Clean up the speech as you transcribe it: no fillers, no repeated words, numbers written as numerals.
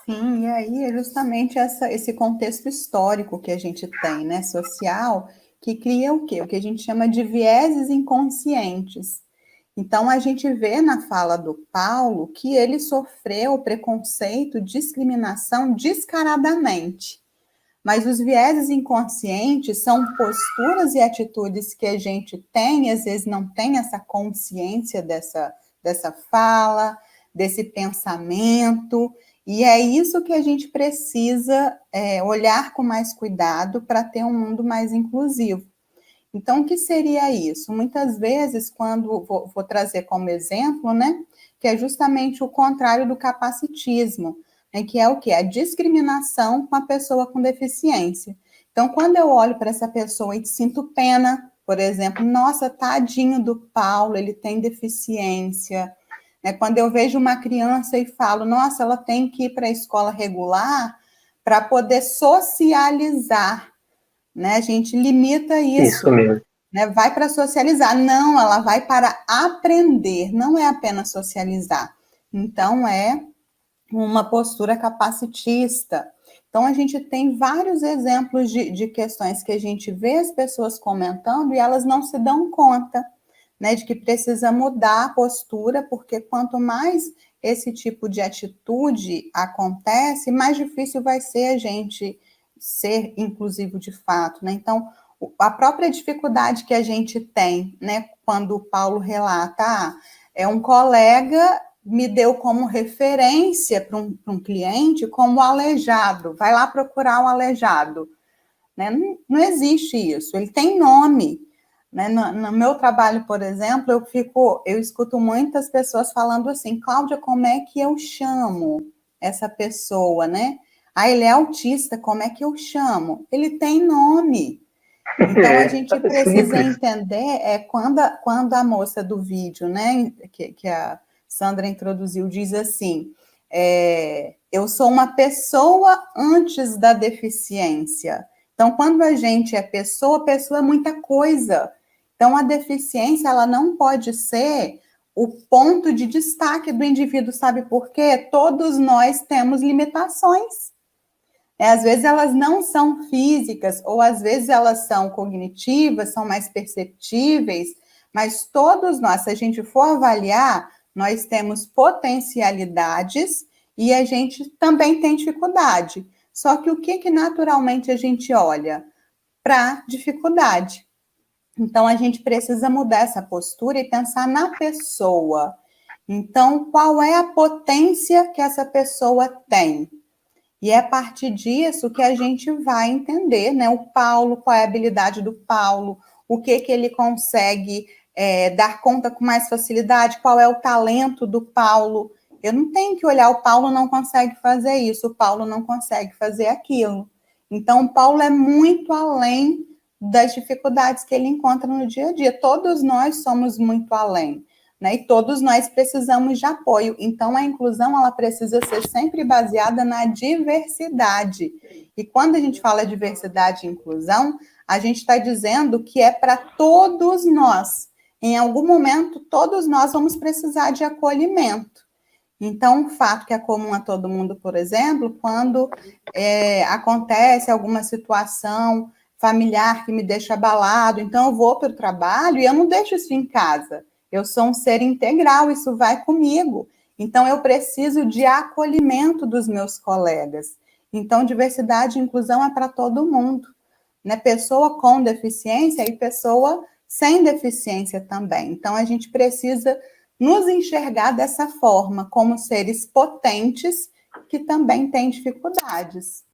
Sim, e aí é justamente esse contexto histórico que a gente tem, né, social, que cria o quê? O que a gente chama de vieses inconscientes. Então, a gente vê na fala do Paulo que ele sofreu preconceito, discriminação descaradamente. Mas os vieses inconscientes são posturas e atitudes que a gente tem, e às vezes não tem essa consciência dessa fala, desse pensamento, e é isso que a gente precisa olhar com mais cuidado para ter um mundo mais inclusivo. Então, o que seria isso? Muitas vezes, quando vou trazer como exemplo, né, que é justamente o contrário do capacitismo, né, que é o que? A discriminação com a pessoa com deficiência. Então, quando eu olho para essa pessoa e sinto pena, por exemplo, nossa, tadinho do Paulo, ele tem deficiência. Né? Quando eu vejo uma criança e falo, nossa, ela tem que ir para a escola regular para poder socializar, né? A gente limita Isso isso, mesmo. né? Vai para socializar. Não, ela vai para aprender, não é apenas socializar. Então, é uma postura capacitista. Então, a gente tem vários exemplos de questões que a gente vê as pessoas comentando e elas não se dão conta, né, de que precisa mudar a postura, porque quanto mais esse tipo de atitude acontece, mais difícil vai ser a gente ser inclusivo de fato, né? Então, a própria dificuldade que a gente tem, né, quando o Paulo relata, é um colega me deu como referência para um cliente como aleijado, vai lá procurar um aleijado, né? Não existe isso, ele tem nome. Né? No meu trabalho, por exemplo, eu escuto muitas pessoas falando assim, Cláudia, como é que eu chamo essa pessoa, né? Ah, ele é autista, como é que eu chamo? Ele tem nome. Então, a gente É precisa simples. entender quando a moça do vídeo, né, que a Sandra introduziu, diz assim, eu sou uma pessoa antes da deficiência. Então, quando a gente é pessoa é muita coisa. Então, a deficiência, ela não pode ser o ponto de destaque do indivíduo, sabe por quê? Todos nós temos limitações. Às vezes elas não são físicas, ou às vezes elas são cognitivas, são mais perceptíveis, mas todos nós, se a gente for avaliar, nós temos potencialidades e a gente também tem dificuldade. Só que o que naturalmente a gente olha? Para dificuldade. Então a gente precisa mudar essa postura e pensar na pessoa. Então, qual é a potência que essa pessoa tem? E é a partir disso que a gente vai entender, né? O Paulo, qual é a habilidade do Paulo, o que ele consegue dar conta com mais facilidade, qual é o talento do Paulo. Eu não tenho que olhar, o Paulo não consegue fazer isso, o Paulo não consegue fazer aquilo. Então, o Paulo é muito além das dificuldades que ele encontra no dia a dia. Todos nós somos muito além. Né? E todos nós precisamos de apoio. Então, a inclusão ela precisa ser sempre baseada na diversidade. E quando a gente fala diversidade e inclusão, a gente está dizendo que é para todos nós. Em algum momento, todos nós vamos precisar de acolhimento. Então, um fato que é comum a todo mundo, por exemplo, quando acontece alguma situação familiar que me deixa abalado, então eu vou para o trabalho e eu não deixo isso em casa. Eu sou um ser integral, isso vai comigo. Então, eu preciso de acolhimento dos meus colegas. Então, diversidade e inclusão é para todo mundo. Né? Pessoa com deficiência e pessoa sem deficiência também. Então, a gente precisa nos enxergar dessa forma, como seres potentes que também têm dificuldades.